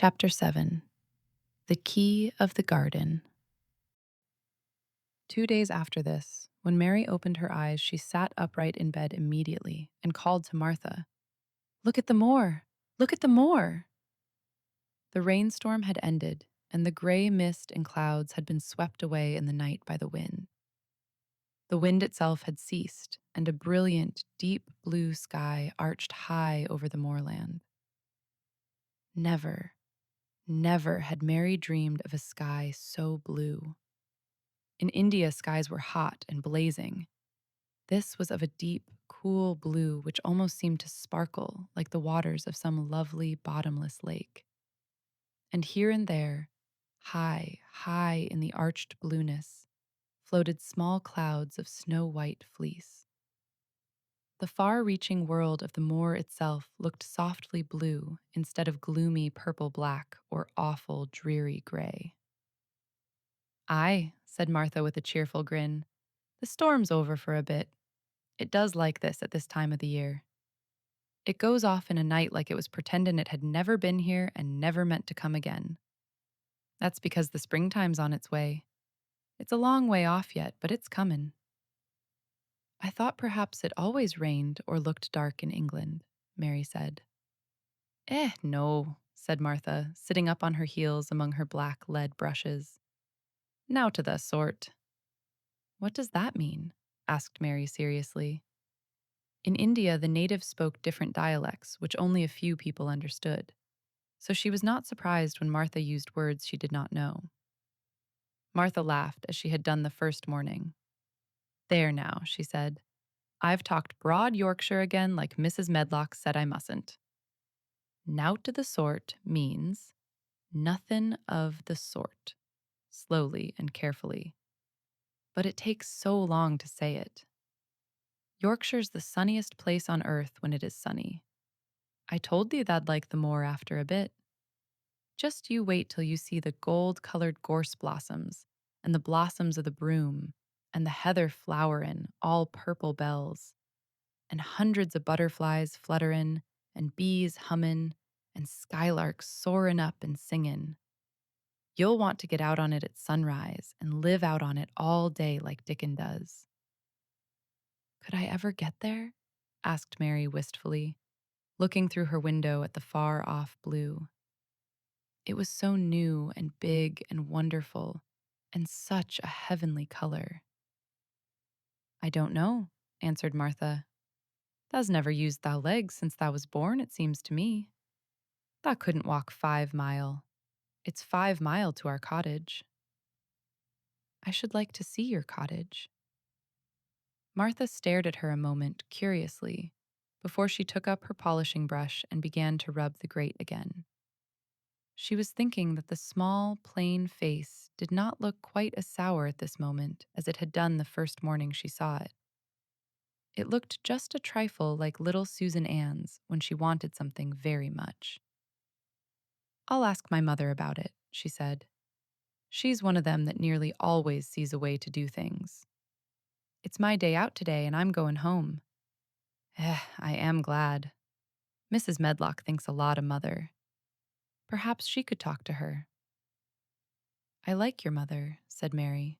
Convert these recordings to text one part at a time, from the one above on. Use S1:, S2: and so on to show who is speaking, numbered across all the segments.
S1: Chapter 7. The Key of the Garden. 2 days after this, when Mary opened her eyes, she sat upright in bed immediately and called to Martha, "Look at the moor! Look at the moor!" The rainstorm had ended, and the gray mist and clouds had been swept away in the night by the wind. The wind itself had ceased, and a brilliant, deep blue sky arched high over the moorland. Never, never had Mary dreamed of a sky so blue. In India, skies were hot and blazing. This was of a deep, cool blue which almost seemed to sparkle like the waters of some lovely, bottomless lake. And here and there, high, high in the arched blueness, floated small clouds of snow-white fleece. The far-reaching world of the moor itself looked softly blue instead of gloomy purple-black or awful, dreary gray. "Aye," said Martha with a cheerful grin. "The storm's over for a bit. It does like this at this time of the year. It goes off in a night like it was pretendin' it had never been here and never meant to come again. That's because the springtime's on its way. It's a long way off yet, but it's comin'." "I thought perhaps it always rained or looked dark in England," Mary said. No," said Martha, sitting up on her heels among her black lead brushes. "Now to the sort." "What does that mean?" asked Mary seriously. In India, the natives spoke different dialects, which only a few people understood. So she was not surprised when Martha used words she did not know. Martha laughed as she had done the first morning. "There now," she said. "I've talked broad Yorkshire again like Mrs. Medlock said I mustn't. Nowt of the sort means nothing of the sort," slowly and carefully. "But it takes so long to say it. Yorkshire's the sunniest place on earth when it is sunny. I told thee tha'd like the moor after a bit. Just you wait till you see the gold-colored gorse blossoms and the blossoms of the broom and the heather flowerin', all purple bells, and hundreds of butterflies flutterin' and bees hummin' and skylarks soarin' up and singin'. You'll want to get out on it at sunrise and live out on it all day like Dickon does." "Could I ever get there?" asked Mary wistfully, looking through her window at the far-off blue. It was so new and big and wonderful, and such a heavenly color. "I don't know," answered Martha. "Thou's never used thy legs since thou was born, it seems to me. Thou couldn't walk 5 mile. It's 5 mile to our cottage." "I should like to see your cottage." Martha stared at her a moment curiously before she took up her polishing brush and began to rub the grate again. She was thinking that the small, plain face did not look quite as sour at this moment as it had done the first morning she saw it. It looked just a trifle like little Susan Ann's when she wanted something very much. "I'll ask my mother about it," she said. "She's one of them that nearly always sees a way to do things. It's my day out today and I'm going home. I am glad. Mrs. Medlock thinks a lot of Mother. Perhaps she could talk to her." "I like your mother," said Mary.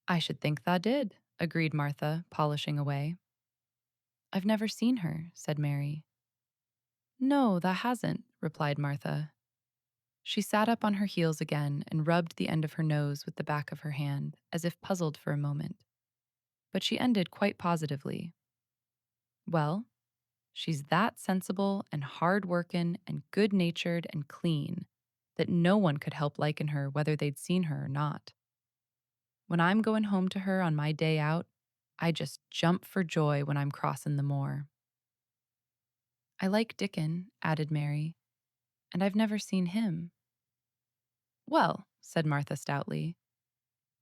S1: "I should think thou did," agreed Martha, polishing away. "I've never seen her," said Mary. "No, thou hasn't," replied Martha. She sat up on her heels again and rubbed the end of her nose with the back of her hand, as if puzzled for a moment. But she ended quite positively. "Well, she's that sensible and hard-workin' and good-natured and clean that no one could help likin' her whether they'd seen her or not. When I'm going home to her on my day out, I just jump for joy when I'm crossin' the moor." "I like Dickon," added Mary, "and I've never seen him." "Well," said Martha stoutly,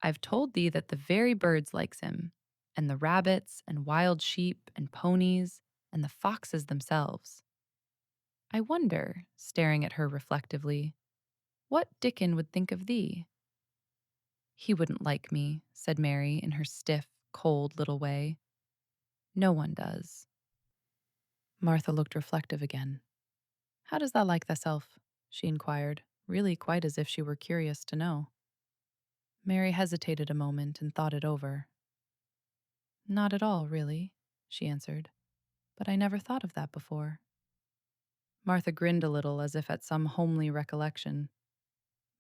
S1: "I've told thee that the very birds likes him, and the rabbits and wild sheep and ponies and the foxes themselves. I wonder," staring at her reflectively, "what Dickon would think of thee?" "He wouldn't like me," said Mary in her stiff, cold little way. "No one does." Martha looked reflective again. "How does thou like thyself?" she inquired, really quite as if she were curious to know. Mary hesitated a moment and thought it over. Not at all, really, she answered, but I never thought of that before. Martha grinned a little as if at some homely recollection.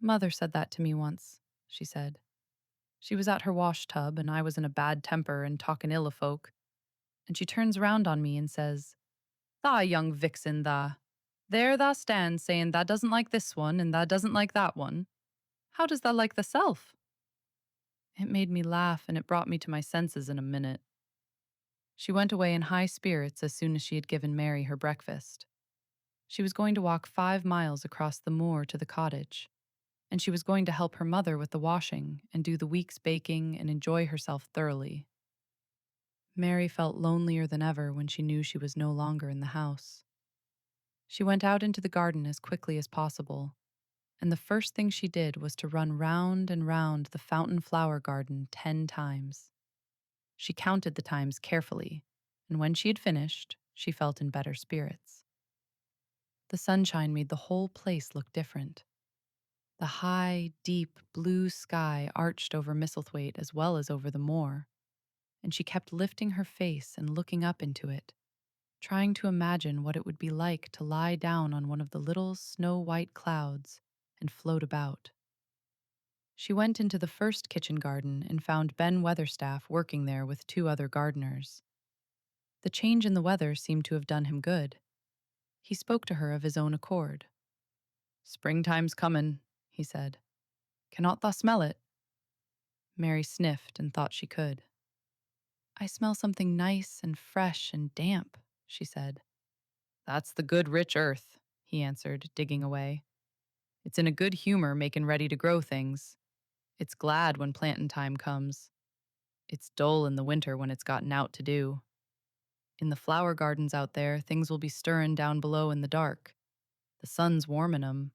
S1: Mother said that to me once, she said. She was at her wash tub and I was in a bad temper and talking ill of folk, and she turns round on me and says, "Tha young vixen, tha. There thou stands saying thou doesn't like this one and thou doesn't like that one. How does thou like thyself?" It made me laugh and it brought me to my senses in a minute. She went away in high spirits as soon as she had given Mary her breakfast. She was going to walk 5 miles across the moor to the cottage, and she was going to help her mother with the washing and do the week's baking and enjoy herself thoroughly. Mary felt lonelier than ever when she knew she was no longer in the house. She went out into the garden as quickly as possible, and the first thing she did was to run round and round the fountain flower garden 10 times. She counted the times carefully, and when she had finished, she felt in better spirits. The sunshine made the whole place look different. The high, deep blue sky arched over Misselthwaite as well as over the moor, and she kept lifting her face and looking up into it, trying to imagine what it would be like to lie down on one of the little snow-white clouds and float about. She went into the first kitchen garden and found Ben Weatherstaff working there with 2 other gardeners. The change in the weather seemed to have done him good. He spoke to her of his own accord. "Springtime's comin'," he said. "Cannot thou smell it?" Mary sniffed and thought she could. "I smell something nice and fresh and damp," she said. "That's the good rich earth," he answered, digging away. "It's in a good humor makin' ready to grow things. It's glad when plantin' time comes. It's dull in the winter when it's got nowt to do. In the flower gardens out there, things will be stirrin' down below in the dark. The sun's warmin' 'em.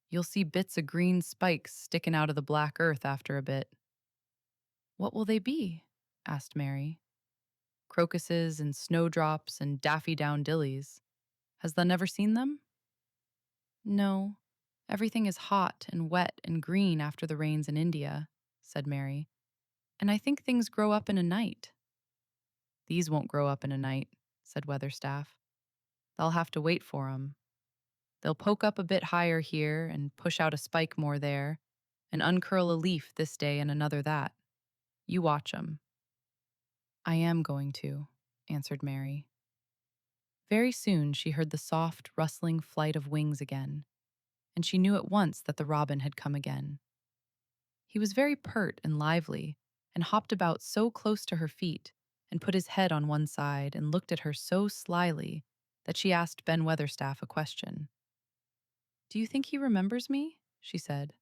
S1: You'll see bits of green spikes stickin' out of the black earth after a bit." "What will they be?" asked Mary. "Crocuses and snowdrops and daffy-down-dillies. Has thou never seen them?" "No. Everything is hot and wet and green after the rains in India," said Mary. "And I think things grow up in a night." "These won't grow up in a night," said Weatherstaff. "They'll have to wait for 'em. They'll poke up a bit higher here and push out a spike more there and uncurl a leaf this day and another that. You watch 'em." "I am going to," answered Mary. Very soon she heard the soft, rustling flight of wings again, and she knew at once that the robin had come again. He was very pert and lively, and hopped about so close to her feet, and put his head on one side and looked at her so slyly that she asked Ben Weatherstaff a question. "Do you think he remembers me?" she said.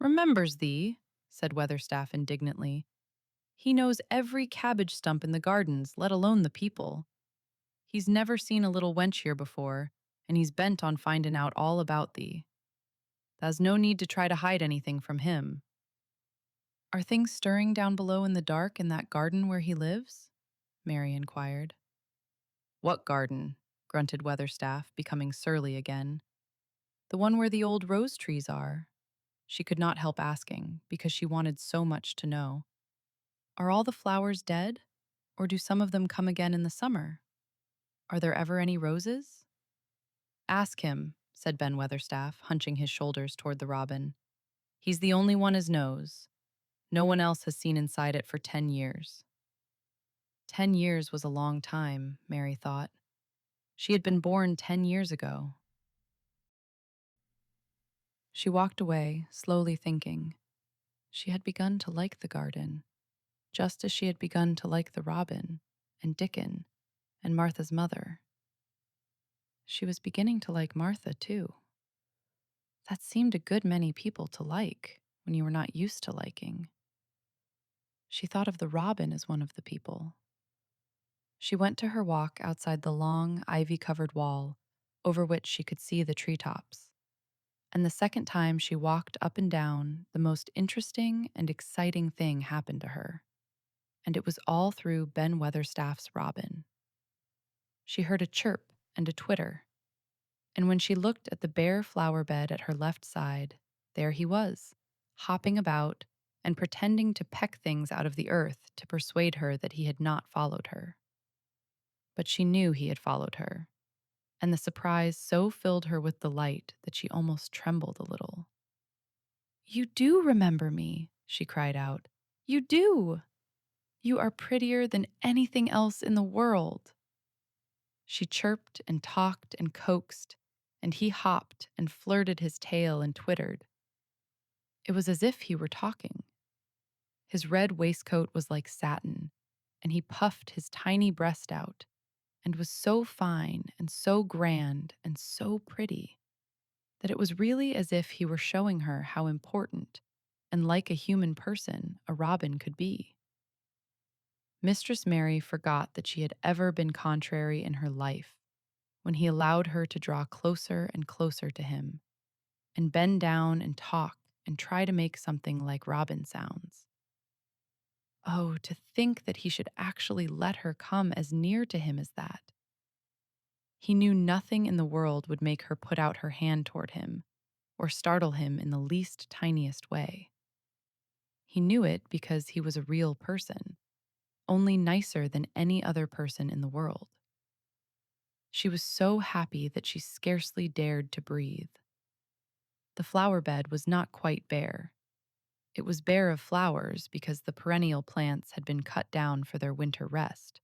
S1: "Remembers thee?" said Weatherstaff indignantly. "He knows every cabbage stump in the gardens, let alone the people. He's never seen a little wench here before, and he's bent on findin' out all about thee. Thou's no need to try to hide anything from him." "Are things stirring down below in the dark in that garden where he lives?" Mary inquired. "What garden?" grunted Weatherstaff, becoming surly again. "The one where the old rose trees are." She could not help asking, because she wanted so much to know. "Are all the flowers dead, or do some of them come again in the summer? Are there ever any roses?" "Ask him," said Ben Weatherstaff, hunching his shoulders toward the robin. "He's the only one as knows. No one else has seen inside it for 10 years. 10 years was a long time, Mary thought. She had been born 10 years ago. She walked away, slowly thinking. She had begun to like the garden, just as she had begun to like the robin, and Dickon, and Martha's mother. She was beginning to like Martha, too. That seemed a good many people to like when you were not used to liking. She thought of the robin as one of the people. She went to her walk outside the long, ivy-covered wall, over which she could see the treetops. And the second time she walked up and down, the most interesting and exciting thing happened to her. And it was all through Ben Weatherstaff's robin. She heard a chirp and a twitter. And when she looked at the bare flower bed at her left side, there he was, hopping about and pretending to peck things out of the earth to persuade her that he had not followed her. But she knew he had followed her, and the surprise so filled her with delight that she almost trembled a little. "You do remember me," she cried out. "You do! You are prettier than anything else in the world." She chirped and talked and coaxed, and he hopped and flirted his tail and twittered. It was as if he were talking. His red waistcoat was like satin, and he puffed his tiny breast out, and was so fine and so grand and so pretty that it was really as if he were showing her how important and like a human person a robin could be. Mistress Mary forgot that she had ever been contrary in her life when he allowed her to draw closer and closer to him and bend down and talk and try to make something like robin sounds. Oh, to think that he should actually let her come as near to him as that. He knew nothing in the world would make her put out her hand toward him or startle him in the least tiniest way. He knew it because he was a real person, only nicer than any other person in the world. She was so happy that she scarcely dared to breathe. The flower bed was not quite bare. It was bare of flowers because the perennial plants had been cut down for their winter rest.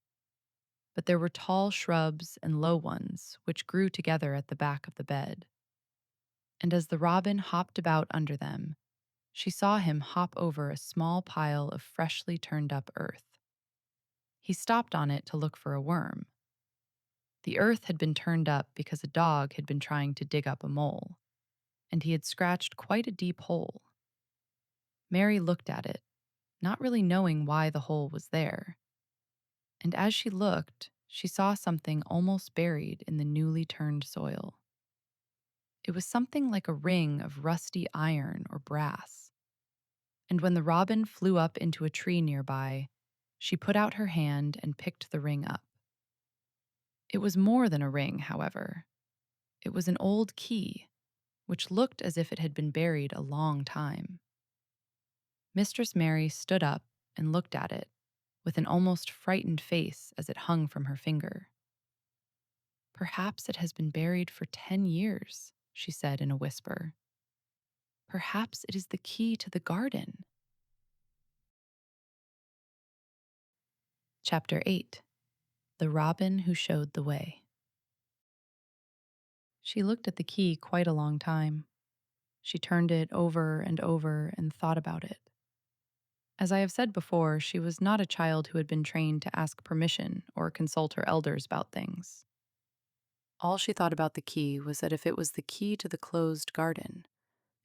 S1: But there were tall shrubs and low ones which grew together at the back of the bed. And as the robin hopped about under them, she saw him hop over a small pile of freshly turned up earth. He stopped on it to look for a worm. The earth had been turned up because a dog had been trying to dig up a mole, and he had scratched quite a deep hole. Mary looked at it, not really knowing why the hole was there. And as she looked, she saw something almost buried in the newly turned soil. It was something like a ring of rusty iron or brass. And when the robin flew up into a tree nearby, she put out her hand and picked the ring up. It was more than a ring, however. It was an old key, which looked as if it had been buried a long time. Mistress Mary stood up and looked at it, with an almost frightened face as it hung from her finger. "Perhaps it has been buried for 10 years," she said in a whisper. "Perhaps it is the key to the garden." Chapter 8. The Robin Who Showed the Way. She looked at the key quite a long time. She turned it over and thought about it. As I have said before, she was not a child who had been trained to ask permission or consult her elders about things. All she thought about the key was that if it was the key to the closed garden,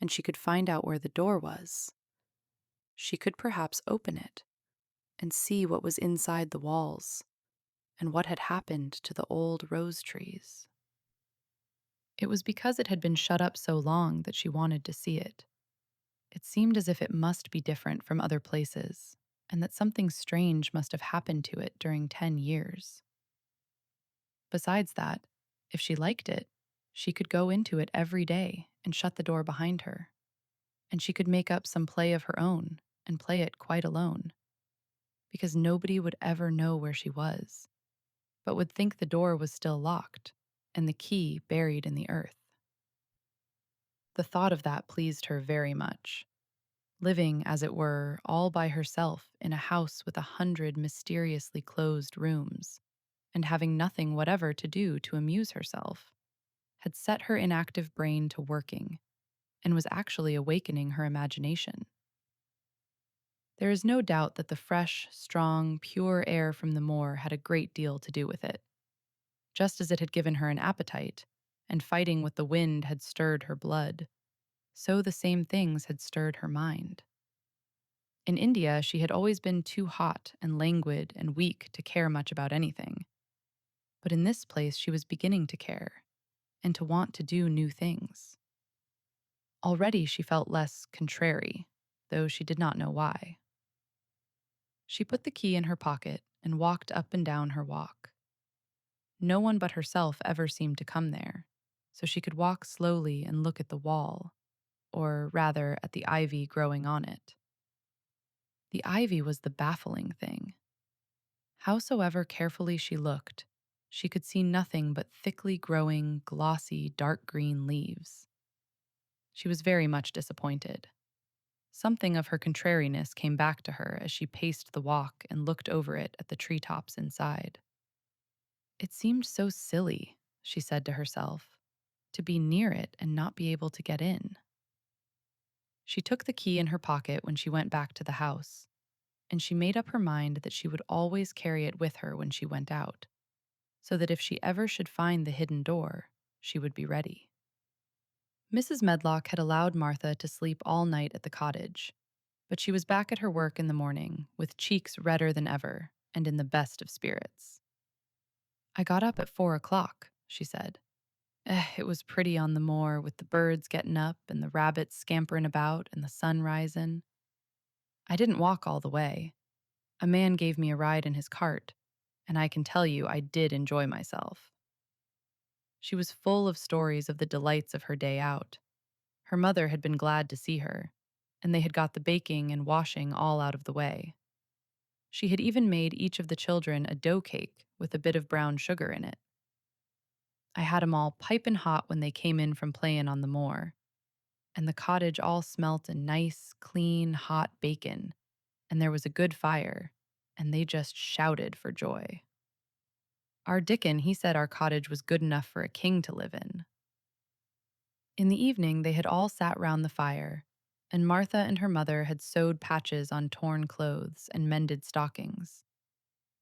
S1: and she could find out where the door was, she could perhaps open it and see what was inside the walls and what had happened to the old rose trees. It was because it had been shut up so long that she wanted to see it. It seemed as if it must be different from other places, and that something strange must have happened to it during 10 years. Besides that, if she liked it, she could go into it every day and shut the door behind her. And she could make up some play of her own and play it quite alone, because nobody would ever know where she was, but would think the door was still locked and the key buried in the earth. The thought of that pleased her very much. Living, as it were, all by herself in a house with 100 mysteriously closed rooms, and having nothing whatever to do to amuse herself, had set her inactive brain to working, and was actually awakening her imagination. There is no doubt that the fresh, strong, pure air from the moor had a great deal to do with it. Just as it had given her an appetite, and fighting with the wind had stirred her blood, so the same things had stirred her mind. In India, she had always been too hot and languid and weak to care much about anything. But in this place, she was beginning to care, and to want to do new things. Already she felt less contrary, though she did not know why. She put the key in her pocket and walked up and down her walk. No one but herself ever seemed to come there, so she could walk slowly and look at the wall, or rather at the ivy growing on it. The ivy was the baffling thing. Howsoever carefully she looked, she could see nothing but thickly growing, glossy, dark green leaves. She was very much disappointed. Something of her contrariness came back to her as she paced the walk and looked over it at the treetops inside. It seemed so silly, she said to herself, to be near it and not be able to get in. She took the key in her pocket when she went back to the house, and she made up her mind that she would always carry it with her when she went out, so that if she ever should find the hidden door, she would be ready. Mrs. Medlock had allowed Martha to sleep all night at the cottage, but she was back at her work in the morning, with cheeks redder than ever and in the best of spirits. "I got up at 4 o'clock," she said. It was pretty on the moor, with the birds getting up and the rabbits scampering about and the sun rising. I didn't walk all the way. A man gave me a ride in his cart, and I can tell you I did enjoy myself. She was full of stories of the delights of her day out. Her mother had been glad to see her, and they had got the baking and washing all out of the way. She had even made each of the children a dough cake with a bit of brown sugar in it. I had 'em all piping hot when they came in from playing on the moor, and the cottage all smelt a nice, clean, hot bacon, and there was a good fire, and they just shouted for joy. Our Dickon, he said our cottage was good enough for a king to live in. In the evening, they had all sat round the fire, and Martha and her mother had sewed patches on torn clothes and mended stockings.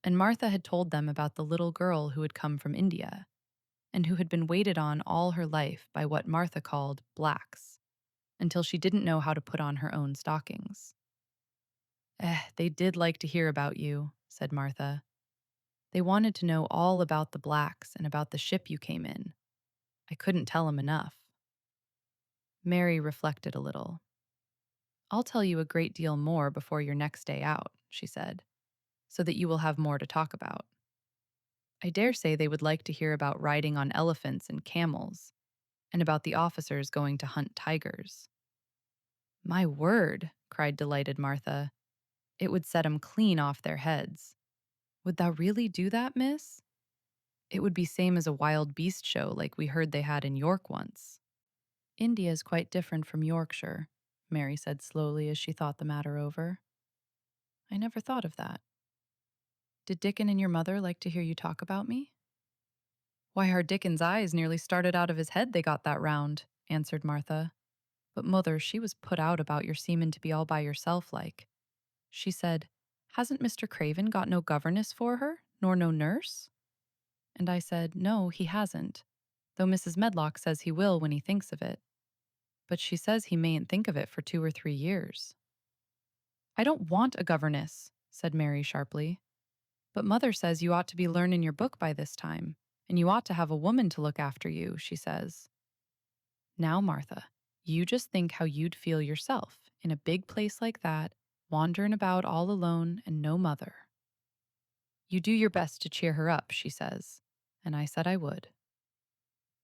S1: And Martha had told them about the little girl who had come from India, and who had been waited on all her life by what Martha called blacks, until she didn't know how to put on her own stockings. They did like to hear about you," said Martha. "They wanted to know all about the blacks and about the ship you came in. I couldn't tell 'em enough." Mary reflected a little. "I'll tell you a great deal more before your next day out," she said, "so that you will have more to talk about. I dare say they would like to hear about riding on elephants and camels, and about the officers going to hunt tigers." "My word," cried delighted Martha. "It would set 'em clean off their heads. Would thou really do that, miss? It would be same as a wild beast show like we heard they had in York once." "India's quite different from Yorkshire," Mary said slowly as she thought the matter over. "I never thought of that. Did Dickon and your mother like to hear you talk about me?" "Why, our Dickon's eyes nearly started out of his head, they got that round," answered Martha. "But mother, she was put out about your seemin' to be all by yourself like. She said, 'Hasn't Mr. Craven got no governess for her, nor no nurse?' And I said, 'No, he hasn't, though Mrs. Medlock says he will when he thinks of it. But she says he mayn't think of it for 2 or 3 years.'" "I don't want a governess," said Mary sharply. "But mother says you ought to be learnin' your book by this time, and you ought to have a woman to look after you, she says." "Now, Martha, you just think how you'd feel yourself in a big place like that, wanderin' about all alone and no mother." "You do your best to cheer her up," she says, and I said I would.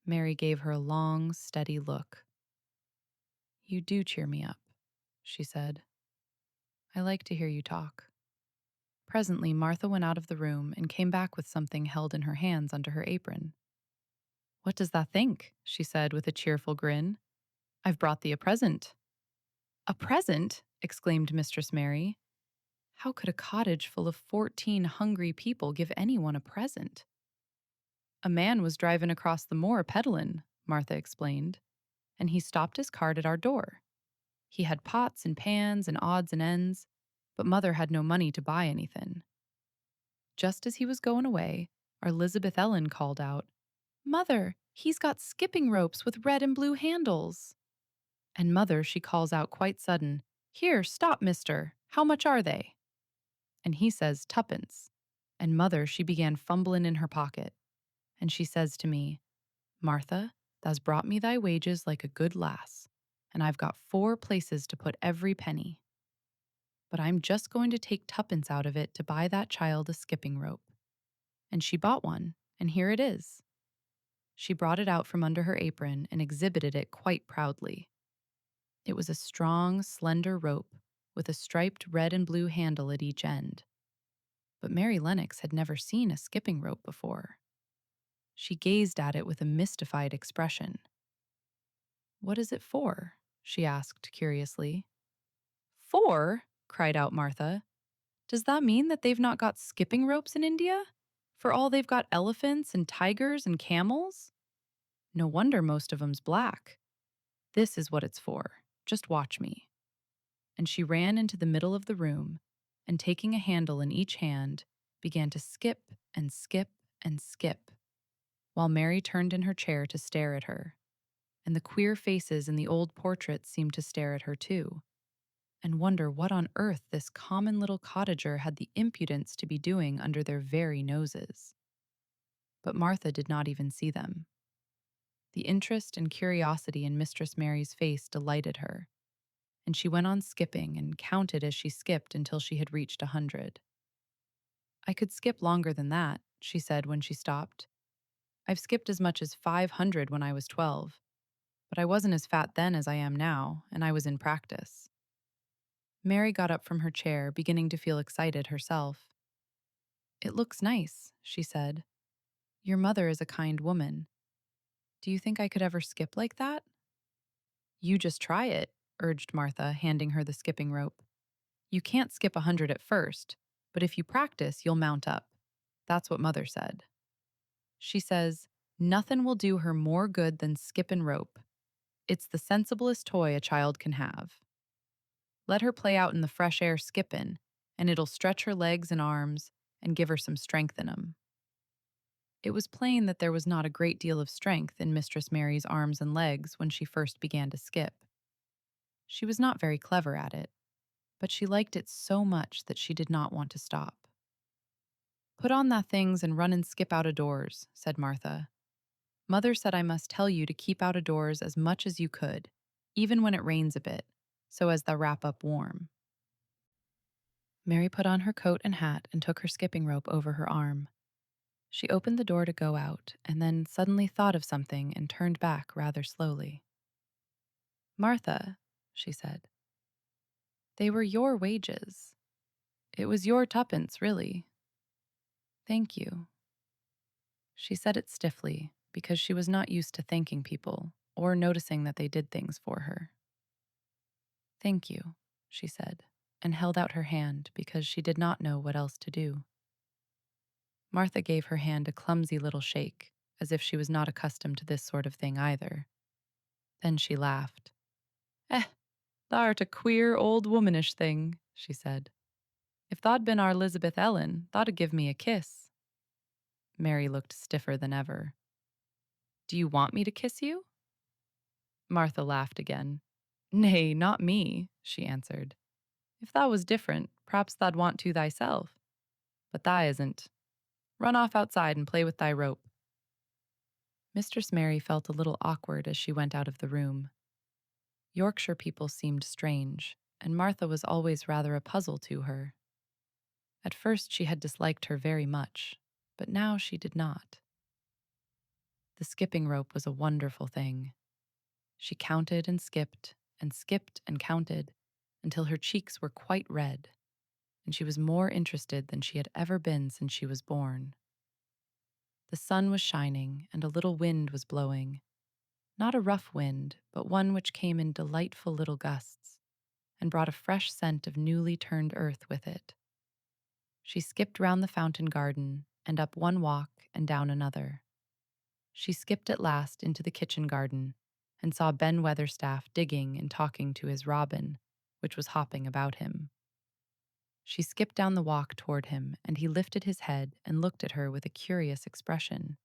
S1: Mary gave her a long, steady look. "You do cheer me up," she said. "I like to hear you talk." Presently, Martha went out of the room and came back with something held in her hands under her apron. "What does thou think?" she said with a cheerful grin. "I've brought thee a present." "A present?" exclaimed Mistress Mary. "How could a cottage full of 14 hungry people give anyone a present?" "A man was driving across the moor peddlin'," Martha explained, "and he stopped his cart at our door. He had pots and pans and odds and ends, but mother had no money to buy anything. Just as he was going away, our Elizabeth Ellen called out, 'Mother, he's got skipping ropes with red and blue handles.' And mother, she calls out quite sudden, 'Here, stop, mister. How much are they?' And he says, 'Tuppence.' And mother, she began fumbling in her pocket. And she says to me, 'Martha, thou's brought me thy wages like a good lass, and I've got 4 places to put every penny. But I'm just going to take tuppence out of it to buy that child a skipping rope.' And she bought one, and here it is." She brought it out from under her apron and exhibited it quite proudly. It was a strong, slender rope with a striped red and blue handle at each end. But Mary Lennox had never seen a skipping rope before. She gazed at it with a mystified expression. "What is it for?" she asked curiously. "For?" cried out Martha. "Does that mean that they've not got skipping ropes in India? For all they've got elephants and tigers and camels? No wonder most of 'em's black. This is what it's for. Just watch me." And she ran into the middle of the room and, taking a handle in each hand, began to skip and skip and skip, while Mary turned in her chair to stare at her. And the queer faces in the old portraits seemed to stare at her too, and wonder what on earth this common little cottager had the impudence to be doing under their very noses. But Martha did not even see them. The interest and curiosity in Mistress Mary's face delighted her, and she went on skipping and counted as she skipped until she had reached 100. "I could skip longer than that," she said when she stopped. "I've skipped as much as 500 when I was 12, but I wasn't as fat then as I am now, and I was in practice." Mary got up from her chair, beginning to feel excited herself. "It looks nice," she said. "Your mother is a kind woman. Do you think I could ever skip like that?" "You just try it," urged Martha, handing her the skipping rope. "You can't skip 100 at first, but if you practice, you'll mount up. That's what Mother said. She says, nothing will do her more good than skippin' rope. It's the sensiblest toy a child can have. Let her play out in the fresh air skippin', and it'll stretch her legs and arms and give her some strength in 'em." It was plain that there was not a great deal of strength in Mistress Mary's arms and legs when she first began to skip. She was not very clever at it, but she liked it so much that she did not want to stop. "Put on tha things and run and skip out of doors," said Martha. "Mother said I must tell you to keep out of doors as much as you could, even when it rains a bit, so as thou wrap up warm." Mary put on her coat and hat and took her skipping rope over her arm. She opened the door to go out and then suddenly thought of something and turned back rather slowly. "Martha," she said, "they were your wages. It was your tuppence, really. Thank you." She said it stiffly because she was not used to thanking people or noticing that they did things for her. "Thank you," she said, and held out her hand because she did not know what else to do. Martha gave her hand a clumsy little shake, as if she was not accustomed to this sort of thing either. Then she laughed. Thou'rt a queer old womanish thing," she said. "If thou'd been our Elizabeth Ellen, thou'd give me a kiss." Mary looked stiffer than ever. "Do you want me to kiss you?" Martha laughed again. "Nay, not me," she answered. "If thou was different, p'raps thou'd want to thyself. But thy isn't. Run off outside and play with thy rope." Mistress Mary felt a little awkward as she went out of the room. Yorkshire people seemed strange, and Martha was always rather a puzzle to her. At first she had disliked her very much, but now she did not. The skipping rope was a wonderful thing. She counted and skipped and counted until her cheeks were quite red, and she was more interested than she had ever been since she was born. The sun was shining and a little wind was blowing. Not a rough wind, but one which came in delightful little gusts and brought a fresh scent of newly turned earth with it. She skipped round the fountain garden and up one walk and down another. She skipped at last into the kitchen garden and saw Ben Weatherstaff digging and talking to his robin, which was hopping about him. She skipped down the walk toward him, and he lifted his head and looked at her with a curious expression.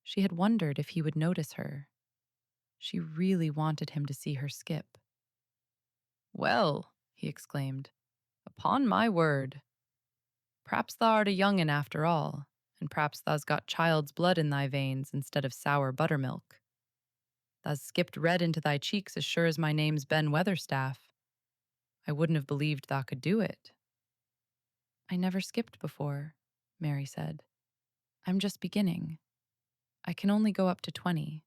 S1: She had wondered if he would notice her. She really wanted him to see her skip. "Well," he exclaimed, "upon my word. P'raps thou'rt a young 'un after all, and p'raps thou's got child's blood in thy veins instead of sour buttermilk. Thou's skipped red into thy cheeks as sure as my name's Ben Weatherstaff. I wouldn't have believed thou could do it." "I never skipped before," Mary said. "I'm just beginning. I can only go up to 20.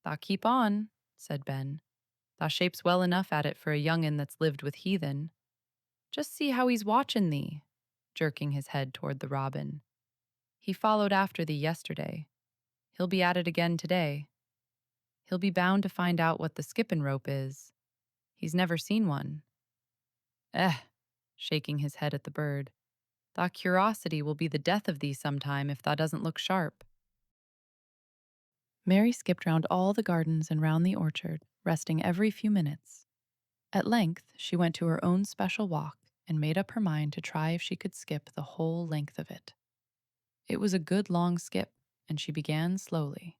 S1: Thou keep on, said Ben. Thou shapes well enough at it for a young'un that's lived with heathen. Just see how he's watchin' thee, jerking his head toward the robin. He followed after thee yesterday. He'll be at it again today. He'll be bound to find out what the skippin' rope is. He's never seen one. Eh, shaking his head at the bird. Thy curiosity will be the death of thee sometime if thou doesn't look sharp. Mary skipped round all the gardens and round the orchard, resting every few minutes. At length, she went to her own special walk and made up her mind to try if she could skip the whole length of it. It was a good long skip, and she began slowly.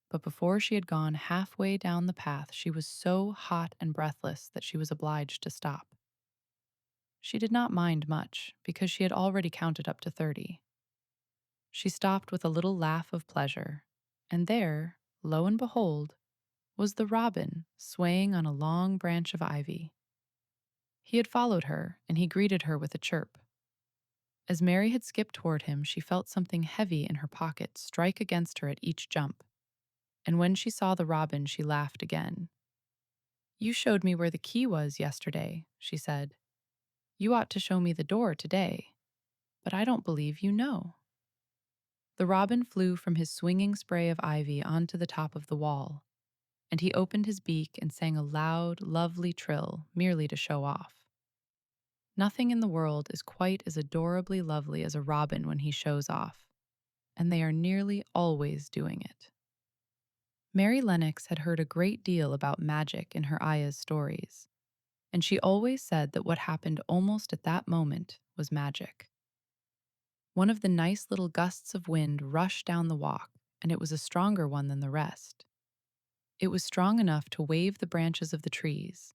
S1: But before she had gone halfway down the path, she was so hot and breathless that she was obliged to stop. She did not mind much, because she had already counted up to 30. She stopped with a little laugh of pleasure, and there, lo and behold, was the robin swaying on a long branch of ivy. He had followed her, and he greeted her with a chirp. As Mary had skipped toward him, she felt something heavy in her pocket strike against her at each jump, and when she saw the robin, she laughed again. "You showed me where the key was yesterday," she said. "You ought to show me the door today, but I don't believe you know." The robin flew from his swinging spray of ivy onto the top of the wall, and he opened his beak and sang a loud, lovely trill merely to show off. Nothing in the world is quite as adorably lovely as a robin when he shows off, and they are nearly always doing it. Mary Lennox had heard a great deal about magic in her Aya's stories, and she always said that what happened almost at that moment was magic. One of the nice little gusts of wind rushed down the walk, and it was a stronger one than the rest. It was strong enough to wave the branches of the trees,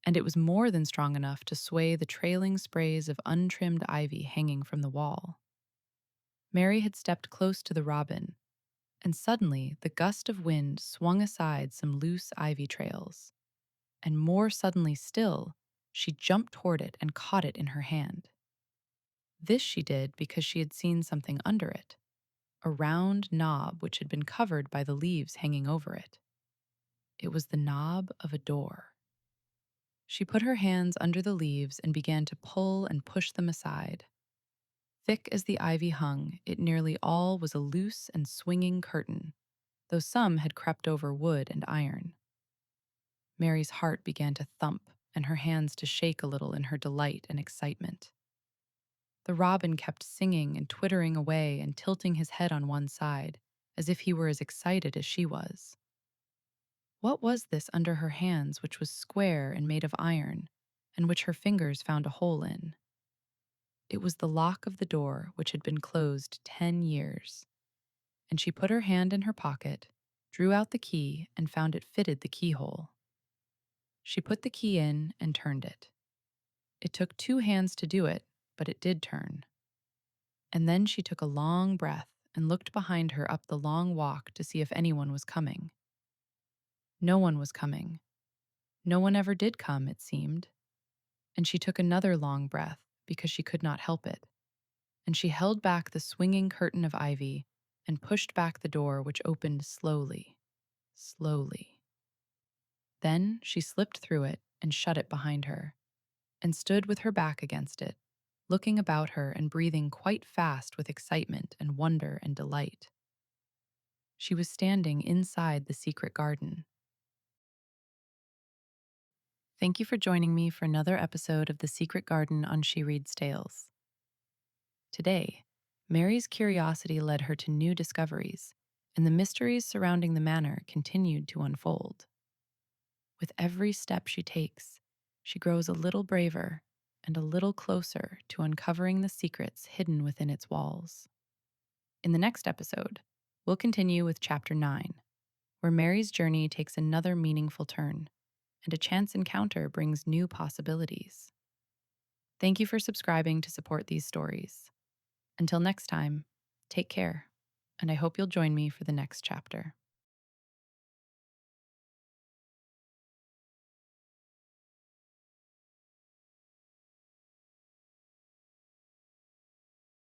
S1: and it was more than strong enough to sway the trailing sprays of untrimmed ivy hanging from the wall. Mary had stepped close to the robin, and suddenly the gust of wind swung aside some loose ivy trails. And more suddenly still, she jumped toward it and caught it in her hand. This she did because she had seen something under it, a round knob which had been covered by the leaves hanging over it. It was the knob of a door. She put her hands under the leaves and began to pull and push them aside. Thick as the ivy hung, it nearly all was a loose and swinging curtain, though some had crept over wood and iron. Mary's heart began to thump and her hands to shake a little in her delight and excitement. The robin kept singing and twittering away and tilting his head on one side, as if he were as excited as she was. What was this under her hands which was square and made of iron, and which her fingers found a hole in? It was the lock of the door which had been closed 10 years, and she put her hand in her pocket, drew out the key, and found it fitted the keyhole. She put the key in and turned it. It took 2 hands to do it, but it did turn. And then she took a long breath and looked behind her up the long walk to see if anyone was coming. No one was coming. No one ever did come, it seemed. And she took another long breath because she could not help it. And she held back the swinging curtain of ivy and pushed back the door, which opened slowly, slowly. Then she slipped through it and shut it behind her, and stood with her back against it, looking about her and breathing quite fast with excitement and wonder and delight. She was standing inside the secret garden. Thank you for joining me for another episode of The Secret Garden on She Reads Tales. Today, Mary's curiosity led her to new discoveries, and the mysteries surrounding the manor continued to unfold. With every step she takes, she grows a little braver and a little closer to uncovering the secrets hidden within its walls. In the next episode, we'll continue with Chapter 9, where Mary's journey takes another meaningful turn, and a chance encounter brings new possibilities. Thank you for subscribing to support these stories. Until next time, take care, and I hope you'll join me for the next chapter.